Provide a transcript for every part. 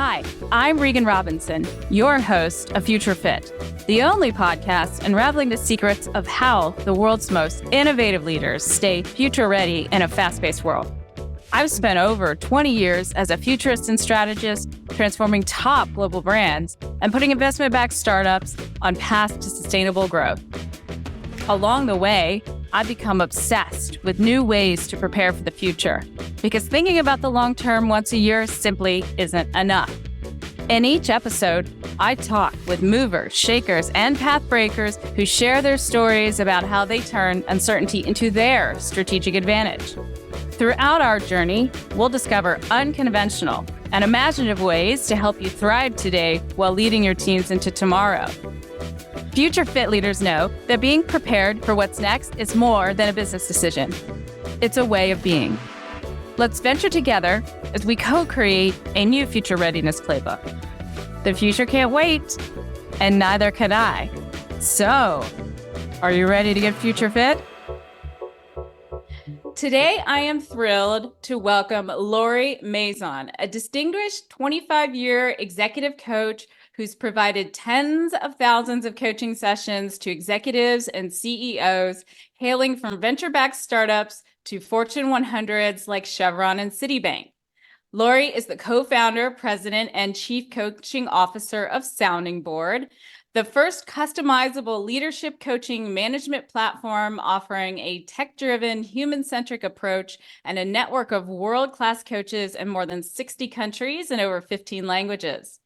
Hi, I'm Regan Robinson, your host of Future Fit, the only podcast unraveling the secrets of how the world's most innovative leaders stay future ready in a fast-paced world. I've spent over 20 years as a futurist and strategist, transforming top global brands and putting investment-backed startups on paths to sustainable growth. Along the way, I've become obsessed with new ways to prepare for the future, because thinking about the long term once a year simply isn't enough. In each episode, I talk with movers, shakers, and path breakers who share their stories about how they turn uncertainty into their strategic advantage. Throughout our journey, we'll discover unconventional and imaginative ways to help you thrive today while leading your teams into tomorrow. Future Fit leaders know that being prepared for what's next is more than a business decision. It's a way of being. Let's venture together as we co-create a new future readiness playbook. The future can't wait, and neither can I. So, are you ready to get future fit? Today, I am thrilled to welcome Lori Mazan, a distinguished 25-year executive coach who's provided tens of thousands of coaching sessions to executives and CEOs hailing from venture-backed startups to Fortune 100s like Chevron and Citibank. Lori is the co-founder, president, and chief coaching officer of Sounding Board, the first customizable leadership coaching management platform offering a tech-driven, human-centric approach and a network of world-class coaches in more than 60 countries and over 15 languages.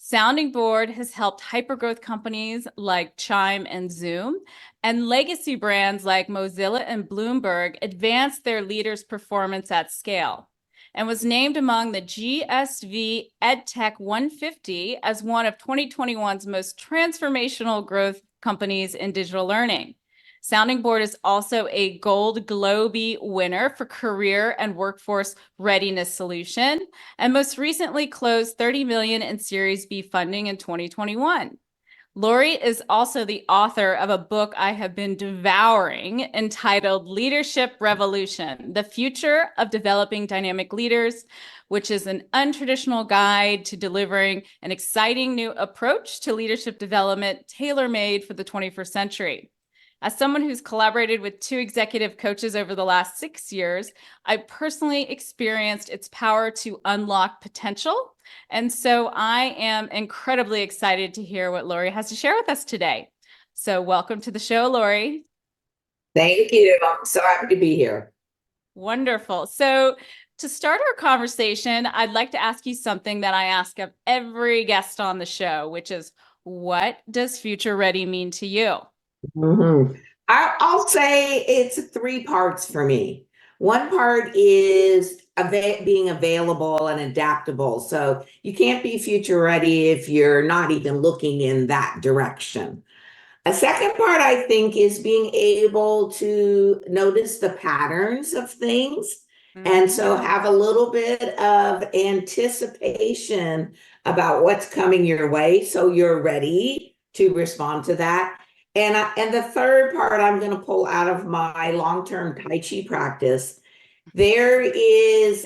Sounding Board has helped hypergrowth companies like Chime and Zoom and legacy brands like Mozilla and Bloomberg advance their leaders' performance at scale, and was named among the GSV EdTech 150 as one of 2021's most transformational growth companies in digital learning. Sounding Board is also a Gold Globey winner for career and workforce readiness solution, and most recently closed $30 million in Series B funding in 2021. Lori is also the author of a book I have been devouring entitled Leadership Revolution: The Future of Developing Dynamic Leaders, which is an untraditional guide to delivering an exciting new approach to leadership development tailor-made for the 21st century. As someone who's collaborated with two executive coaches over the last 6 years, I personally experienced its power to unlock potential. And so I am incredibly excited to hear what Lori has to share with us today. So welcome to the show, Lori. Thank you. I'm so happy to be here. Wonderful. So to start our conversation, I'd like to ask you something that I ask of every guest on the show, which is, what does future ready mean to you? I'll say it's 3 parts for me. One part is being available and adaptable. So you can't be future ready if you're not even looking in that direction. A second part, I think, is being able to notice the patterns of things. And so have a little bit of anticipation about what's coming your way, so you're ready to respond to that. And the third part I'm going to pull out of my long-term Tai Chi practice. There is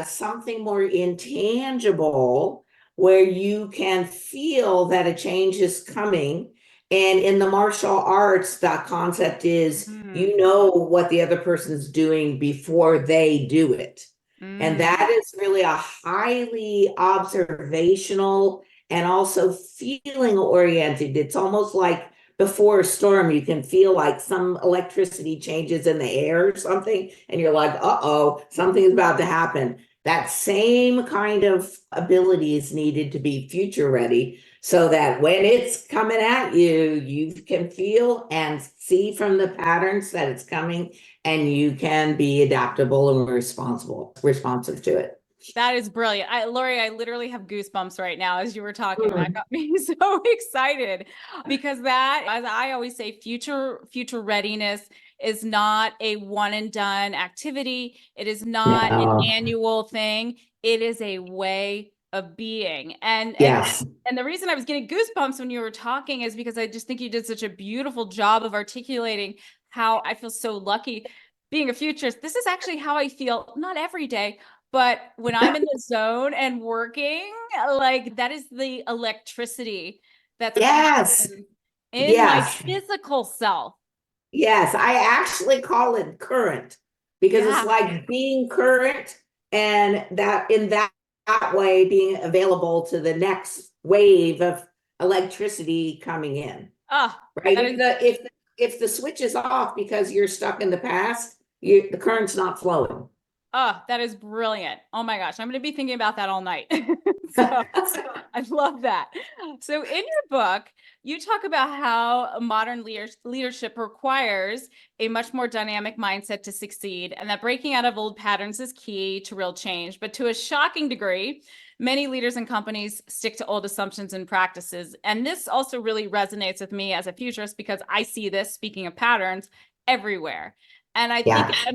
something more intangible where you can feel that a change is coming. And in the martial arts, that concept is you know what the other person's doing before they do it. And that is really a highly observational and also feeling oriented. It's almost like before a storm, you can feel like some electricity changes in the air or something, and you're like, uh-oh, something's about to happen. That same kind of ability is needed to be future ready, so that when it's coming at you, you can feel and see from the patterns that it's coming, and you can be adaptable and responsive to it. That is brilliant. Lori, I literally have goosebumps right now as you were talking. That got me so excited, because that, as I always say, future readiness is not a one and done activity. It is not an annual thing. It is a way of being. And the reason I was getting goosebumps when you were talking is because I just think you did such a beautiful job of articulating how I feel so lucky being a futurist. This is actually how I feel, not every day, But when I'm in the zone and working, like that is the electricity that's Yes. present in my Yes. physical self. Yes. I actually call it current because it's Yeah. like being current and that in that way being available to the next wave of electricity coming in. Oh, Right? that If is, the switch is off because you're stuck in the past, the current's not flowing. oh, that is brilliant. Oh my gosh, I'm going to be thinking about that all night. So I love that. So in your book, you talk about how modern leadership requires a much more dynamic mindset to succeed, and that breaking out of old patterns is key to real change. But to a shocking degree, many leaders and companies stick to old assumptions and practices. And this also really resonates with me as a futurist because I see this, speaking of patterns, everywhere. And I think Yeah.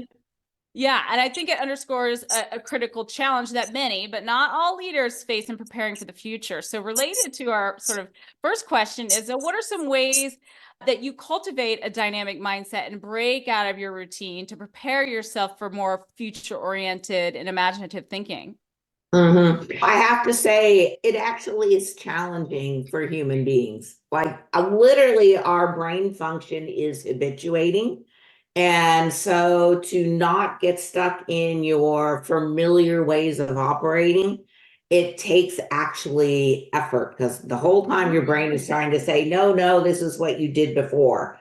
yeah, and I think it underscores a critical challenge that many, but not all leaders face in preparing for the future. So related to our sort of first question is, what are some ways that you cultivate a dynamic mindset and break out of your routine to prepare yourself for more future-oriented and imaginative thinking? I have to say, it actually is challenging for human beings. Like, literally, our brain function is habituating. And so, to not get stuck in your familiar ways of operating, it takes actually effort because the whole time your brain is trying to say, no, no, this is what you did before.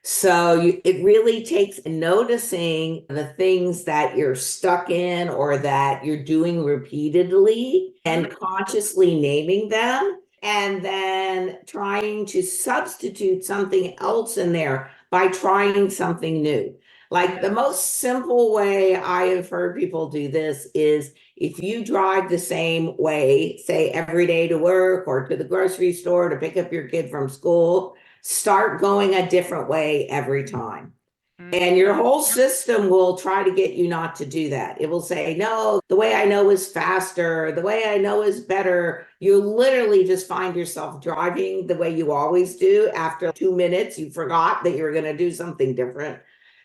So it really takes noticing the things that you're stuck in or that you're doing repeatedly and consciously naming them, and then trying to substitute something else in there by trying something new. Like the most simple way I have heard people do this is if you drive the same way, say every day to work or to the grocery store to pick up your kid from school, start going a different way every time. And your whole system will try to get you not to do that. It will say, no, the way I know is faster. The way I know is better. You literally just find yourself driving the way you always do. After 2 minutes, you forgot that you were going to do something different.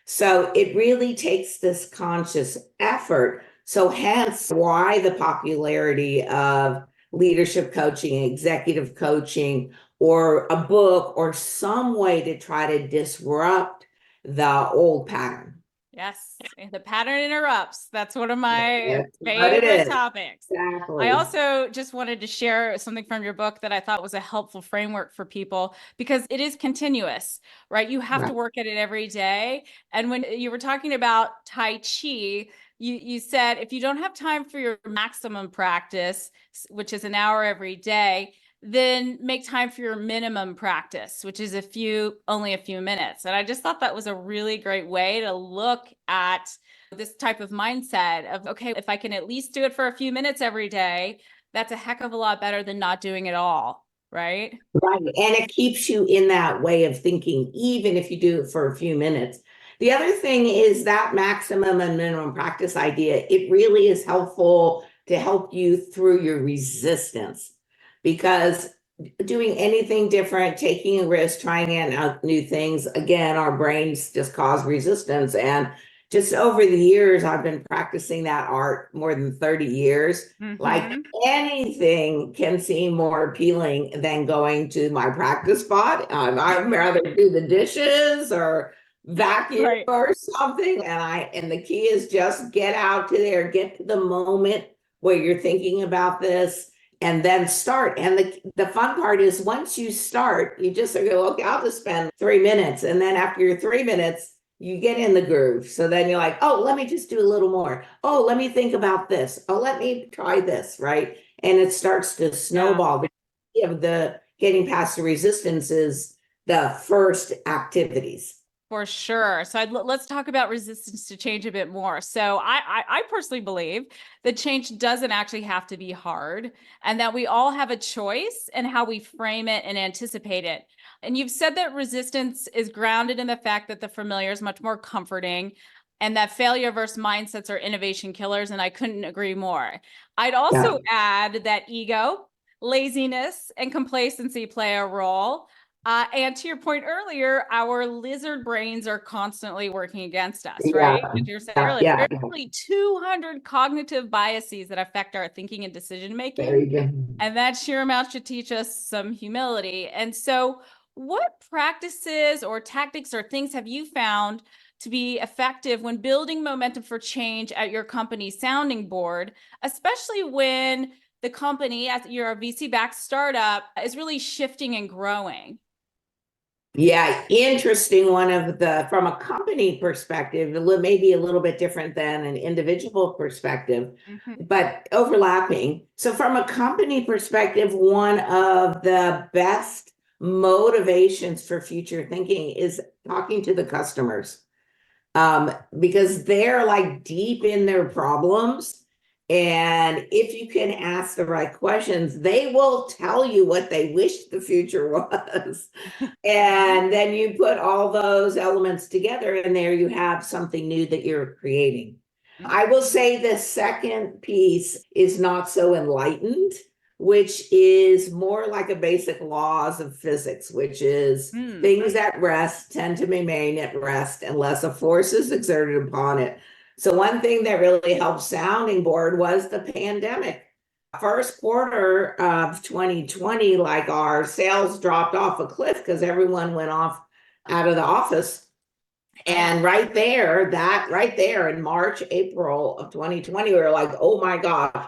So it really takes this conscious effort. So, hence why the popularity of leadership coaching, executive coaching, or a book or some way to try to disrupt the old pattern. Yes, the pattern interrupts. That's one of my That's what it favorite is. topics. I Exactly. also just wanted to share something from your book that I thought was a helpful framework for people because it is continuous, right? You have to Right. work at it every day. And when you were talking about Tai Chi, you said if you don't have time for your maximum practice, which is an hour every day, then make time for your minimum practice, which is only a few minutes. And I just thought that was a really great way to look at this type of mindset of, okay, if I can at least do it for a few minutes every day, that's a heck of a lot better than not doing it all, right? Right. And it keeps you in that way of thinking, even if you do it for a few minutes. The other thing is that maximum and minimum practice idea, it really is helpful to help you through your resistance because doing anything different, taking a risk, trying out new things, again, our brains just cause resistance. And just over the years, I've been practicing that art more than 30 years. Like anything can seem more appealing than going to my practice spot. I'd rather do the dishes or vacuum Right. or something. And the key is just get out to there, get to the moment where you're thinking about this and then start. And the fun part is once you start, you just go, okay, I'll just spend 3 minutes. And then after your 3 minutes, you get in the groove. So then you're like, oh, let me just do a little more. Oh, let me think about this. Oh, let me try this, right? And it starts to Yeah. snowball. The getting past the resistance is the first activities. For sure. So let's talk about resistance to change a bit more. So I personally believe that change doesn't actually have to be hard and that we all have a choice in how we frame it and anticipate it. And you've said that resistance is grounded in the fact that the familiar is much more comforting and that failure versus mindsets are innovation killers. And I couldn't agree more. I'd also Yeah. add that ego, laziness, and complacency play a role. And to your point earlier, our lizard brains are constantly working against us, Yeah, right? As you were saying yeah, earlier, yeah, there's only 200 cognitive biases that affect our thinking and decision very making. good. And that sheer amount should teach us some humility. And so, what practices or tactics or things have you found to be effective when building momentum for change at your company's sounding board, especially when the company, as you're a VC-backed startup, is really shifting and growing? Yeah, interesting one from a company perspective, maybe a little bit different than an individual perspective, Mhm. but overlapping. So from a company perspective, one of the best motivations for future thinking is talking to the customers. Because they're like deep in their problems. And if you can ask the right questions, they will tell you what they wish the future was. And then you put all those elements together, and there you have something new that you're creating. I will say the second piece is not so enlightened, which is more like a basic laws of physics, which is things at rest tend to remain at rest unless a force is exerted upon it. So one thing that really helped sounding board was the pandemic. First quarter of 2020, like our sales dropped off a cliff because everyone went off out of the office. And right there in March, April of 2020, we were like, oh my gosh,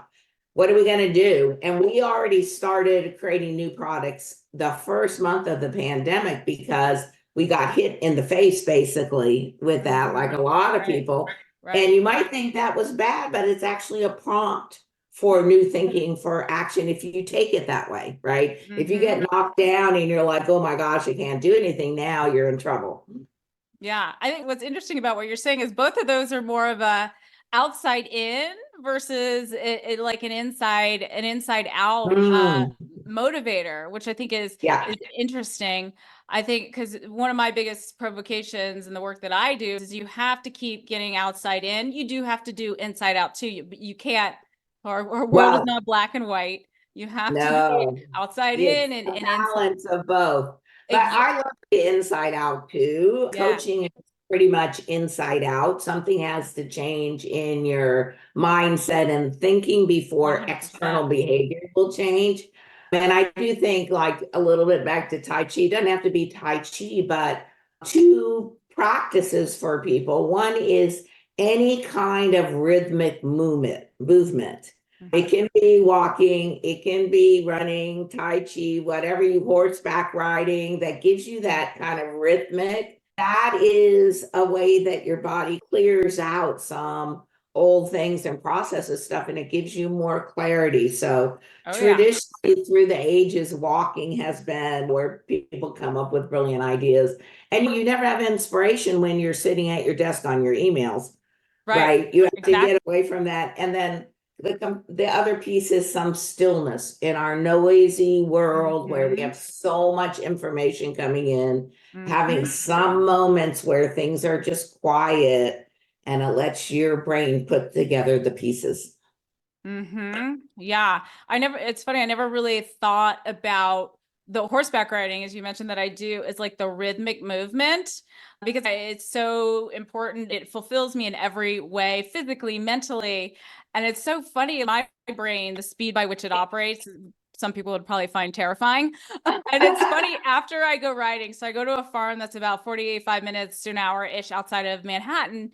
what are we going to do? And we already started creating new products the first month of the pandemic because we got hit in the face basically with that, like a lot of people. And you might think that was bad, but it's actually a prompt for new thinking, for action, if you take it that way, right? If you get knocked down and you're like, oh my gosh, you can't do anything now, you're in trouble. Yeah, I think what's interesting about what you're saying is both of those are more of a outside in versus like an inside out motivator, which I think Yeah. is interesting. I think because one of my biggest provocations in the work that I do is you have to keep getting outside in. You do have to do inside out too. You can't. Our world is Well, not black and white. You have to be no, outside in it's and, a and inside. balance of both. But I love the inside out too. Yeah. Coaching is pretty much inside out. Something has to change in your mindset and thinking before 100%. external behavior will change. And I do think, like a little bit back to Tai Chi, it doesn't have to be Tai Chi, but two practices for people. One is any kind of rhythmic movement. It can be walking, it can be running, Tai Chi, whatever you horseback riding that gives you that kind of rhythmic. That is a way that your body clears out some old things and processes stuff, and it gives you more clarity. So traditionally through the ages, walking has been where people come up with brilliant ideas. And you never have inspiration when you're sitting at your desk on your emails, right? You have to get away from that. And then the other piece is some stillness in our noisy world where we have so much information coming in, having some moments where things are just quiet and it lets your brain put together the pieces. Yeah. It's funny, I never really thought about the horseback riding, as you mentioned, that I do is like the rhythmic movement because it's so important. It fulfills me in every way, physically, mentally. And it's so funny in my brain, the speed by which it operates, some people would probably find terrifying. And it's funny after I go riding. So I go to a farm that's about 45 minutes to an hour-ish outside of Manhattan.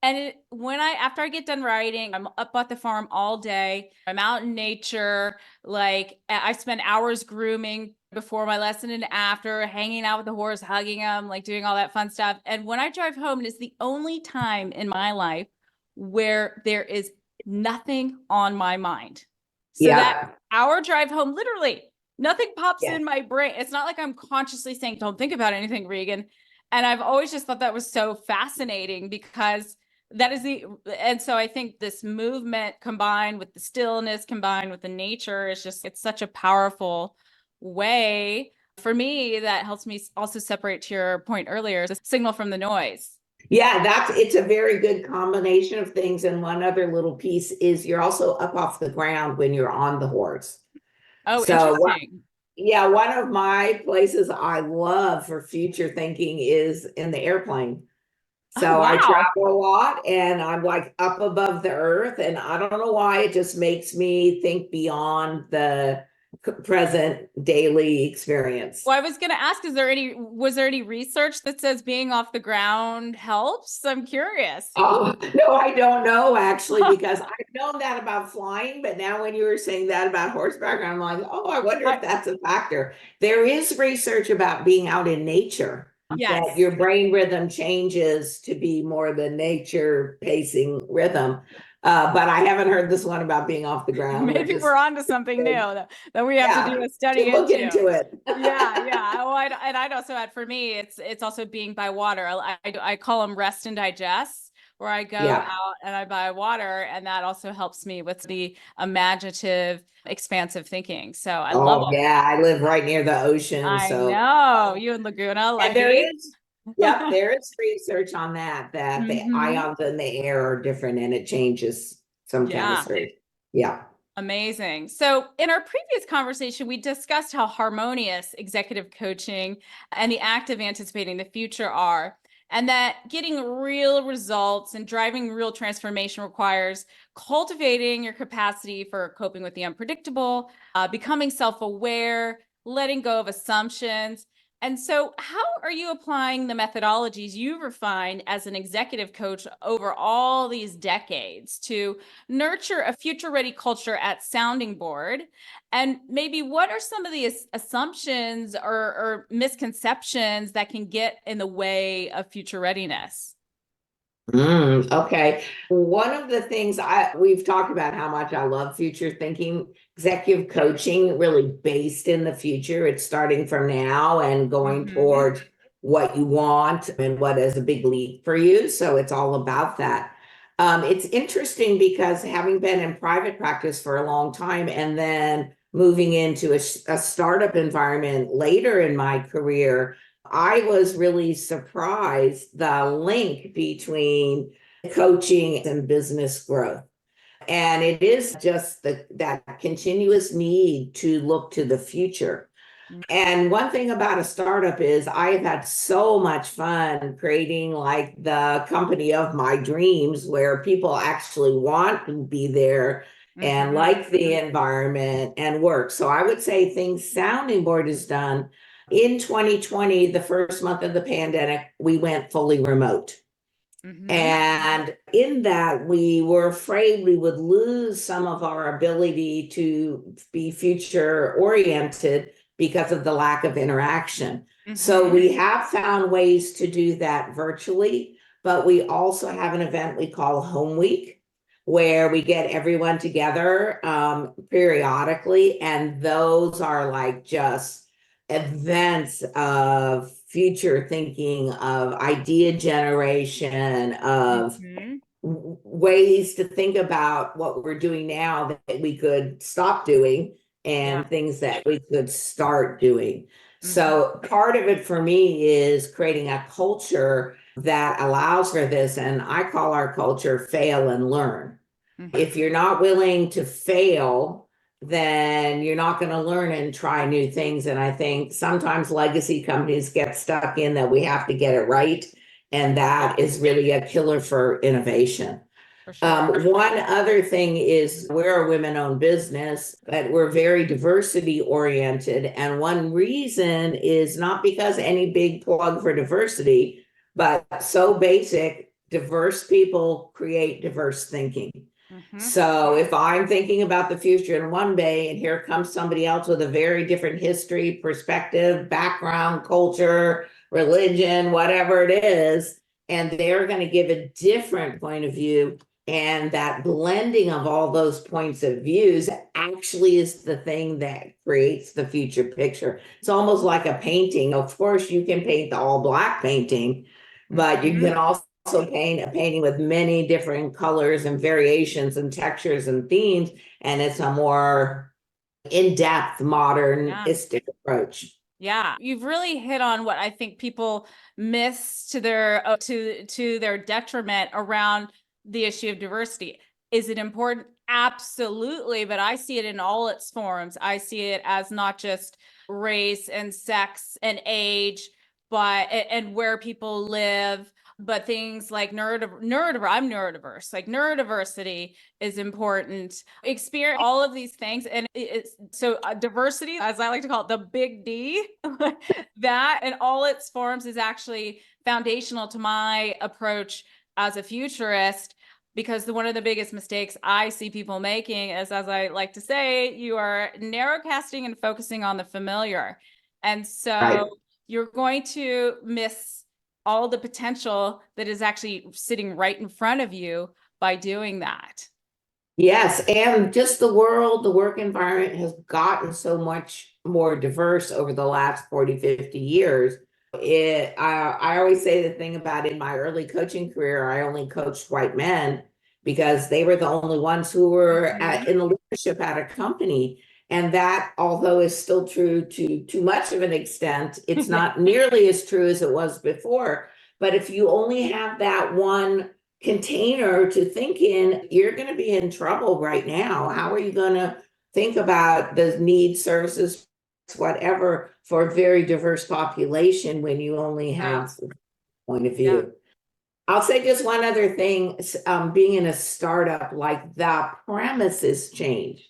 And after I get done writing, I'm up at the farm all day. I'm out in nature. Like I spend hours grooming before my lesson and after, hanging out with the horse, hugging them, like doing all that fun stuff. And when I drive home, it is the only time in my life where there is nothing on my mind. So that hour drive home, literally nothing pops in my brain. It's not like I'm consciously saying, don't think about anything, Regan. And I've always just thought that was so fascinating because and so I think this movement combined with the stillness, combined with the nature it's such a powerful way for me that helps me also separate, to your point earlier, the signal from the noise. Yeah, it's a very good combination of things. And one other little piece is you're also up off the ground when you're on the horse. Oh, So interesting. Yeah, one of my places I love for future thinking is in the airplane. Oh, So I wow. travel a lot and I'm like up above the earth, and I don't know why it just makes me think beyond the present daily experience. Well, I was going to ask, was there any research that says being off the ground helps? I'm curious. Oh, no, I don't know actually, because I've known that about flying, but now when you were saying that about horseback, I'm like, oh, I wonder I, if that's a factor. There is research about being out in nature, that yes. your brain rhythm changes to be more the nature pacing rhythm. But I haven't heard this one about being off the ground, which Maybe is we're on to something new good. that we have to do Yeah, a study to look into. into it. Yeah, yeah. Oh, and I'd also add for me, it's also being by water. I call them rest and digest, where I go Yeah. out and I buy water, and that also helps me with the imaginative, expansive thinking. So I love Oh, all. yeah, I live right near the ocean, I so. know you in Laguna, And there lucky. is, yep, there is research on that, that the Hmm. ions in the air are different and it changes some Yeah. chemistry. Yeah. Amazing. So, in our previous conversation, we discussed how harmonious executive coaching and the act of anticipating the future are, and that getting real results and driving real transformation requires cultivating your capacity for coping with the unpredictable, becoming self aware, letting go of assumptions. And so, how are you applying the methodologies you've refined as an executive coach over all these decades to nurture a future ready culture at sounding board? And maybe what are some of the assumptions or misconceptions that can get in the way of future readiness? Okay. One of the things we've talked about how much I love future thinking, executive coaching, really based in the future. It's starting from now and going Mm-hmm. towards what you want and what is a big leap for you. So it's all about that. It's interesting because having been in private practice for a long time and then moving into a startup environment later in my career, I was really surprised the link between coaching and business growth. And it is just that continuous need to look to the future. And one thing about a startup is I've had so much fun creating like the company of my dreams, where people actually want to be there and Mm-hmm. like the environment and work. So I would say things sounding board is done. In 2020, the first month of the pandemic, we went fully remote. Mm-hmm. And in that, we were afraid we would lose some of our ability to be future oriented because of the lack of interaction. So Mm-hmm. we have found ways to do that virtually, but we also have an event we call Home Week, where we get everyone together periodically. And those are like just events of future thinking, of idea generation, of Mm-hmm. ways to think about what we're doing now that we could stop doing, Yeah. and things that we could start doing. Mm-hmm. So part of it for me is creating a culture that allows for this. And I call our culture fail and learn. Mm-hmm. If you're not willing to fail, then you're not going to learn and try new things. And I think sometimes legacy companies get stuck in that we have to get it right. And that is really a killer for innovation. For sure. One other thing is we're a women-owned business, but we're very diversity oriented. And one reason is not because any big plug for diversity, but so basic, diverse people create diverse thinking. Mm-hmm. So if I'm thinking about the future in one way, and here comes somebody else with a very different history, perspective, background, culture, religion, whatever it is, and they're going to give a different point of view. And that blending of all those points of views actually is the thing that creates the future picture. It's almost like a painting. Of course, you can paint the all black painting, but you Mm-hmm. can also paint a painting with many different colors and variations and textures and themes, and it's a more in-depth Yeah. modernistic approach. Yeah, you've really hit on what I think people miss to their to their detriment around the issue of diversity. Is it important? Absolutely. But I see it in all its forms. I see it as not just race and sex and age, but and where people live, but things like I'm neurodiverse. Like neurodiversity is important. Experience all of these things, and it's so diversity, as I like to call it, the big D, that in all its forms is actually foundational to my approach as a futurist, because one of the biggest mistakes I see people making is, as I like to say, you are narrowcasting and focusing on the familiar. And so Right. you're going to miss all the potential that is actually sitting right in front of you by doing that. Yes, and just the world, the work environment has gotten so much more diverse over the last 40, 50 years. I always say the thing about in my early coaching career, I only coached white men because they were the only ones who were in the leadership at a company. And that, although is still true to too much of an extent, it's not nearly as true as it was before. But if you only have that one container to think in, you're going to be in trouble right now. How are you going to think about the needs, services, whatever, for a very diverse population when you only have the point of view? Yeah. I'll say just one other thing. Being in a startup, like the premises change.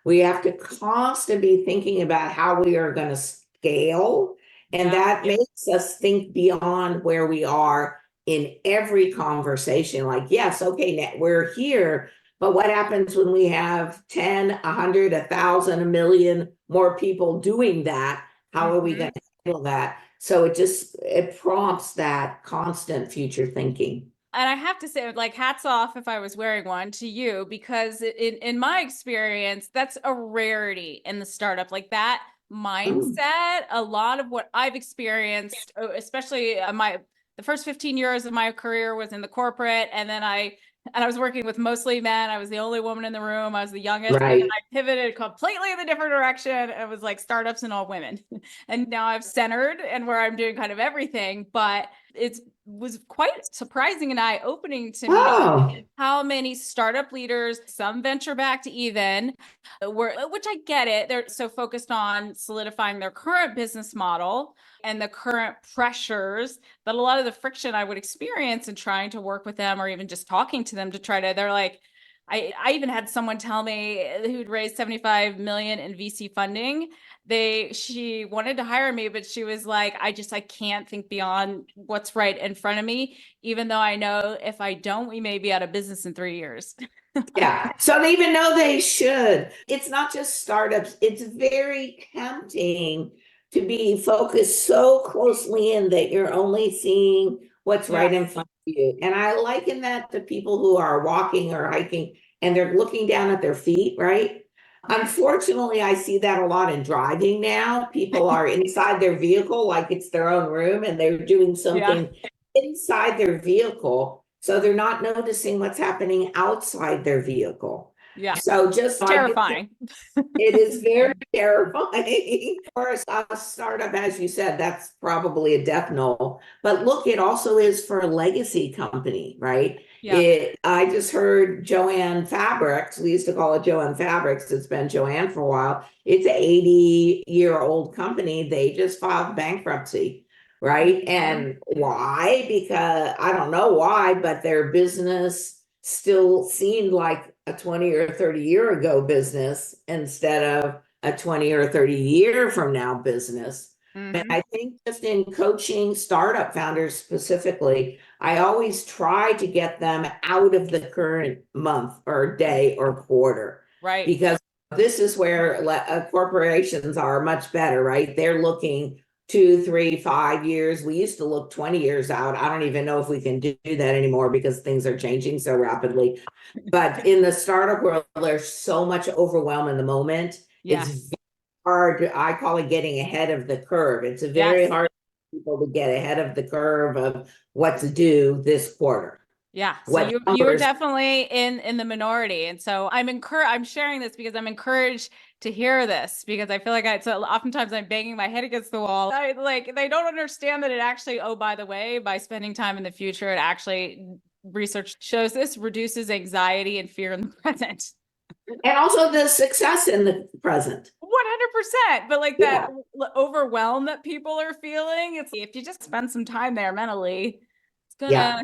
We have to constantly be thinking about how we are going to scale. And that makes us think beyond where we are in every conversation. Like, yes, okay, now we're here, but what happens when we have 10, 100, 1,000, a million more people doing that? How are we going to handle that? So it prompts that constant future thinking. And I have to say, like, hats off, if I was wearing one, to you, because in my experience, that's a rarity in the startup. Like that mindset, a lot of what I've experienced, especially the first 15 years of my career was in the corporate, and then I was working with mostly men. I was the only woman in the room. I was the youngest. And Right. then I pivoted completely in a different direction. It was like startups and all women. And now I've centered and where I'm doing kind of everything, but it was quite surprising and eye-opening to me Oh, how many startup leaders, some venture backed even, which I get it. They're so focused on solidifying their current business model and the current pressures that a lot of the friction I would experience in trying to work with them or even just talking to them to try to, they're like, I even had someone tell me who'd raised 75 million in VC funding. She wanted to hire me, but she was like, I can't think beyond what's right in front of me, even though I know if I don't, we may be out of business in 3 years. yeah. So they even know they should. It's not just startups. It's very tempting to be focused so closely in that you're only seeing what's right in front of you. And I liken that to people who are walking or hiking and they're looking down at their feet, right? Unfortunately, I see that a lot in driving now. People are inside their vehicle like it's their own room and they're doing something inside their vehicle. So they're not noticing what's happening outside their vehicle. Yeah. So just like Terrifying. it is very terrifying for a startup, as you said, that's probably a death knell. But look, it also is for a legacy company, right? Yeah. I just heard Joanne Fabrics, we used to call it Joanne Fabrics, it's been Joanne for a while. It's an 80-year-old company. They just filed bankruptcy, right? And why? Because I don't know why, but their business still seemed like a 20 or 30 year ago business instead of a 20 or 30 year from now business. And I think just in coaching startup founders specifically, I always try to get them out of the current month or day or quarter. Right. Because this is where corporations are much better, right? They're looking 2, 3, 5 years. We used to look 20 years out. I don't even know if we can do that anymore because things are changing so rapidly. But in the startup world, there's so much overwhelm in the moment. Yeah. It's hard. I call it getting ahead of the curve. It's a very hard for people to get ahead of the curve of what to do this quarter. Yeah. So What you're numbers? definitely in the minority. And so I'm sharing this because I'm encouraged to hear this, because I feel like so oftentimes I'm banging my head against the wall. They don't understand that it actually, oh, by the way, by spending time in the future, it actually research shows this reduces anxiety and fear in the present. And also the success in the present. 100%. But like Yeah. that overwhelm that people are feeling, it's if you just spend some time there mentally, Yeah.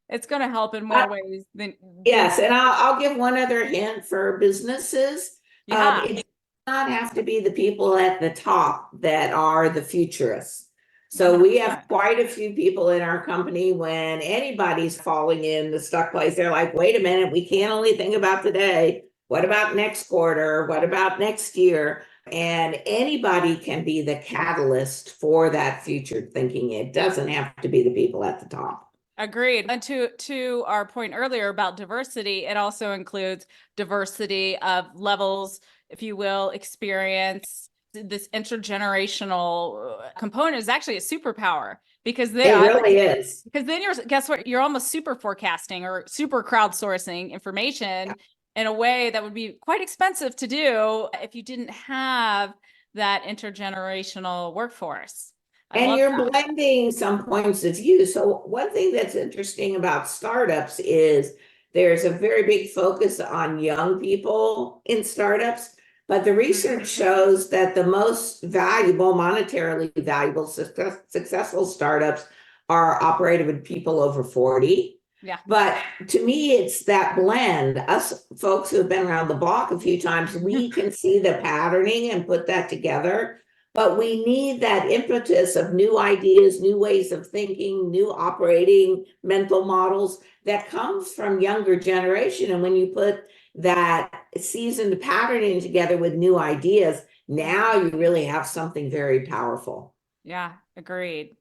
it's gonna help in more ways than Yes, and I'll give one other hint for businesses. yeah. It does not have to be the people at the top that are the futurists. So we have 100%. quite a few people in our company when anybody's falling in the stuck place, they're like, wait a minute, we can't only think about today. What about next quarter? What about next year? And anybody can be the catalyst for that future thinking. It doesn't have to be the people at the top. Agreed. And to our point earlier about diversity, it also includes diversity of levels, if you will, experience. This intergenerational component is actually a superpower because It really is. because then guess what? You're almost super forecasting or super crowdsourcing information in a way that would be quite expensive to do if you didn't have that intergenerational workforce. And you're blending some points of view. So one thing that's interesting about startups is there's a very big focus on young people in startups, but the research shows that the most valuable, monetarily valuable, successful startups are operated with people over 40. Yeah. But to me, it's that blend. Us folks who have been around the block a few times, we can see the patterning and put that together. But we need that impetus of new ideas, new ways of thinking, new operating mental models that comes from younger generation. And when you put that seasoned patterning together with new ideas, now you really have something very powerful. Yeah, agreed.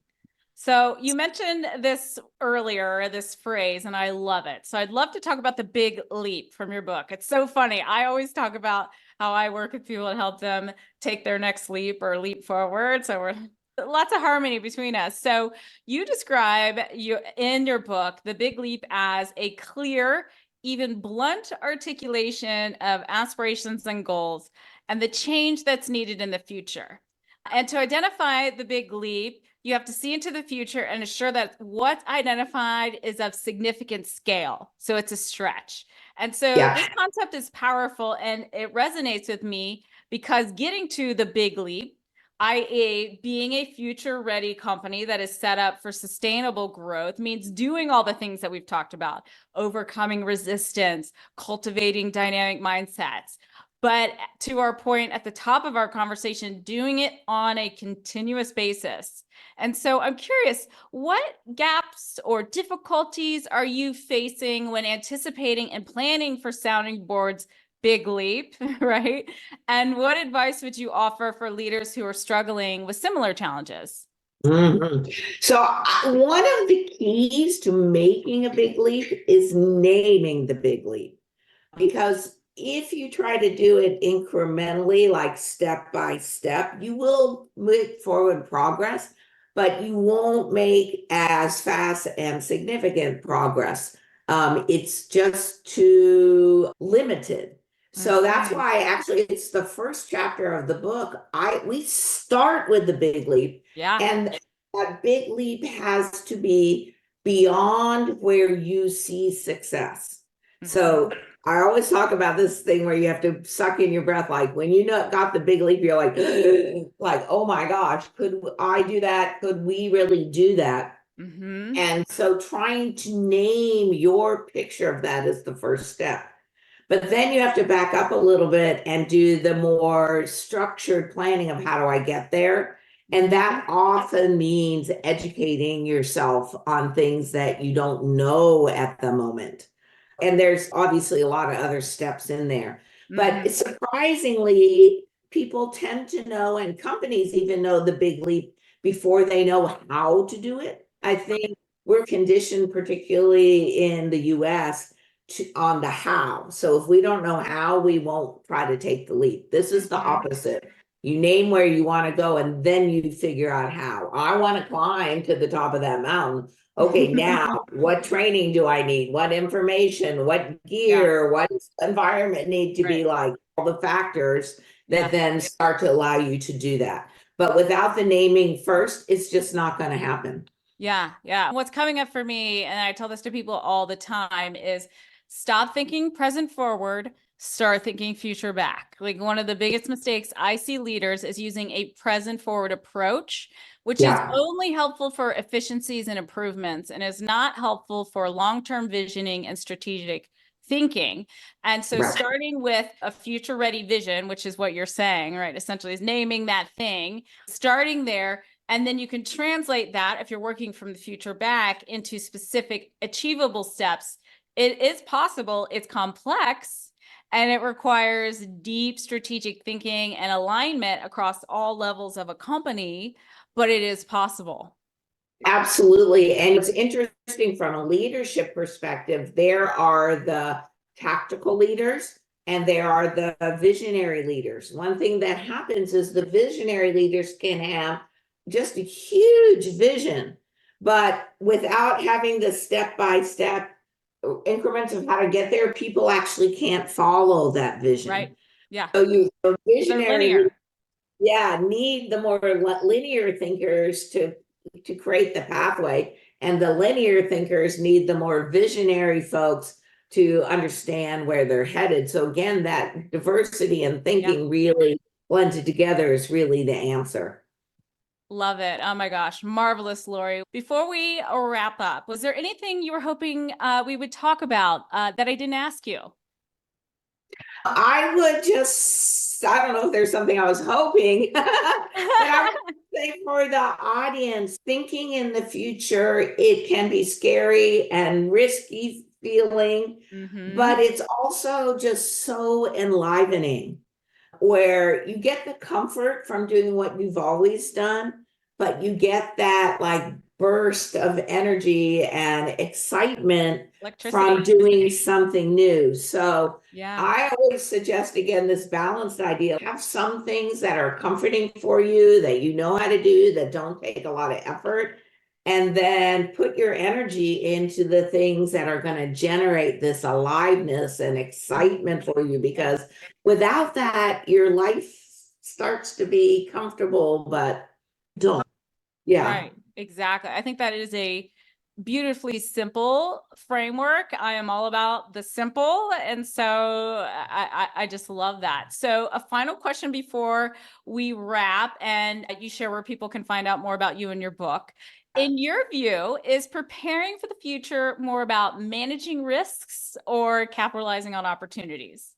So you mentioned this earlier, this phrase, and I love it. So I'd love to talk about the big leap from your book. It's so funny. I always talk about how I work with people and help them take their next leap or leap forward. So we're lots of harmony between us. So you describe in your book the big leap as a clear, even blunt articulation of aspirations and goals and the change that's needed in the future. And to identify the big leap, you have to see into the future and ensure that what's identified is of significant scale. So it's a stretch. And so this concept is powerful and it resonates with me because getting to the big leap, i.e., being a future ready company that is set up for sustainable growth, means doing all the things that we've talked about, overcoming resistance, cultivating dynamic mindsets. But to our point at the top of our conversation, doing it on a continuous basis. And so I'm curious, what gaps or difficulties are you facing when anticipating and planning for Sounding Board's big leap, right? And what advice would you offer for leaders who are struggling with similar challenges? Mm-hmm. So one of the keys to making a big leap is naming the big leap, because if you try to do it incrementally, like step by step, you will make forward progress, but you won't make as fast and significant progress. It's just too limited. So that's why actually it's the first chapter of the book. We start with the big leap. Yeah. And that big leap has to be beyond where you see success. So I always talk about this thing where you have to suck in your breath. Like when you got the big leap, you're like, oh my gosh, could I do that? Could we really do that? And so trying to name your picture of that is the first step. But then you have to back up a little bit and do the more structured planning of how do I get there? And that often means educating yourself on things that you don't know at the moment. And there's obviously a lot of other steps in there. But surprisingly, people tend to know, and companies even know the big leap before they know how to do it. I think we're conditioned, particularly in the US, on the how. So if we don't know how, we won't try to take the leap. This is the opposite. You name where you want to go and then you figure out how. I want to climb to the top of that mountain. Okay, now what training do I need? What information, what gear, what environment need to be like? All the factors that then start to allow you to do that. But without the naming first, it's just not going to happen. Yeah. Yeah. What's coming up for me, and I tell this to people all the time, is stop thinking present forward, start thinking future back. Like one of the biggest mistakes I see leaders is using a present forward approach, which is Yeah, only helpful for efficiencies and improvements and is not helpful for long-term visioning and strategic thinking. And so right. starting with a future ready vision, which is what you're saying, right? Essentially is naming that thing, starting there. And then you can translate that if you're working from the future back into specific achievable steps. It is possible, it's complex, and it requires deep strategic thinking and alignment across all levels of a company, but it is possible. Absolutely. And it's interesting from a leadership perspective, there are the tactical leaders and there are the visionary leaders. One thing that happens is the visionary leaders can have just a huge vision, but without having the step-by-step increments of how to get there, people actually can't follow that vision. Right? Yeah. So They're visionary, linear. yeah, need the more linear thinkers to create the pathway, and the linear thinkers need the more visionary folks to understand where they're headed. So again, that diversity in thinking really blended together is really the answer. Love it. Oh my gosh. Marvelous, Lori. Before we wrap up, was there anything you were hoping we would talk about that I didn't ask you? I would just, I don't know if there's something I was hoping, but I would say for the audience, thinking in the future, it can be scary and risky feeling, but it's also just so enlivening, where you get the comfort from doing what you've always done, but you get that like burst of energy and excitement from Electricity. doing something new. So Yeah. I always suggest, again, this balanced idea. Have some things that are comforting for you, that you know how to do, that don't take a lot of effort. And then put your energy into the things that are going to generate this aliveness and excitement for you, because without that, your life starts to be comfortable, but dull. Yeah. Right. Exactly. I think that is a beautifully simple framework. I am all about the simple. And so I just love that. So a final question before we wrap and you share where people can find out more about you and your book. In your view, is preparing for the future more about managing risks or capitalizing on opportunities?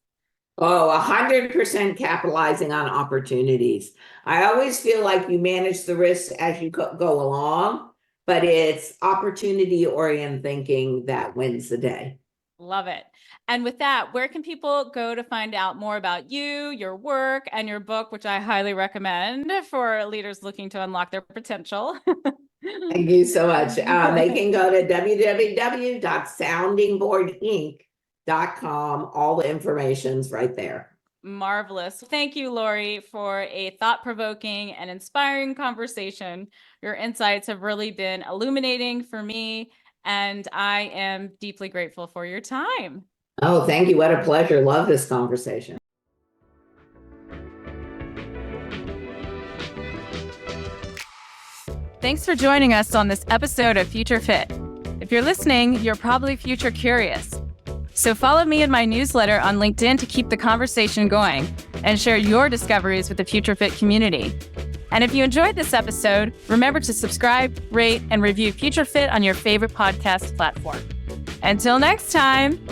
Oh, 100% capitalizing on opportunities. I always feel like you manage the risks as you go along, but it's opportunity oriented thinking that wins the day. Love it. And with that, where can people go to find out more about you, your work, and your book, which I highly recommend for leaders looking to unlock their potential? Thank you so much. They can go to www.soundingboardinc.com. All the information's right there. Marvelous. Thank you, Lori, for a thought-provoking and inspiring conversation. Your insights have really been illuminating for me, and I am deeply grateful for your time. Oh, thank you. What a pleasure. Love this conversation. Thanks for joining us on this episode of Future Fit. If you're listening, you're probably future curious. So follow me in my newsletter on LinkedIn to keep the conversation going and share your discoveries with the Future Fit community. And if you enjoyed this episode, remember to subscribe, rate, and review Future Fit on your favorite podcast platform. Until next time.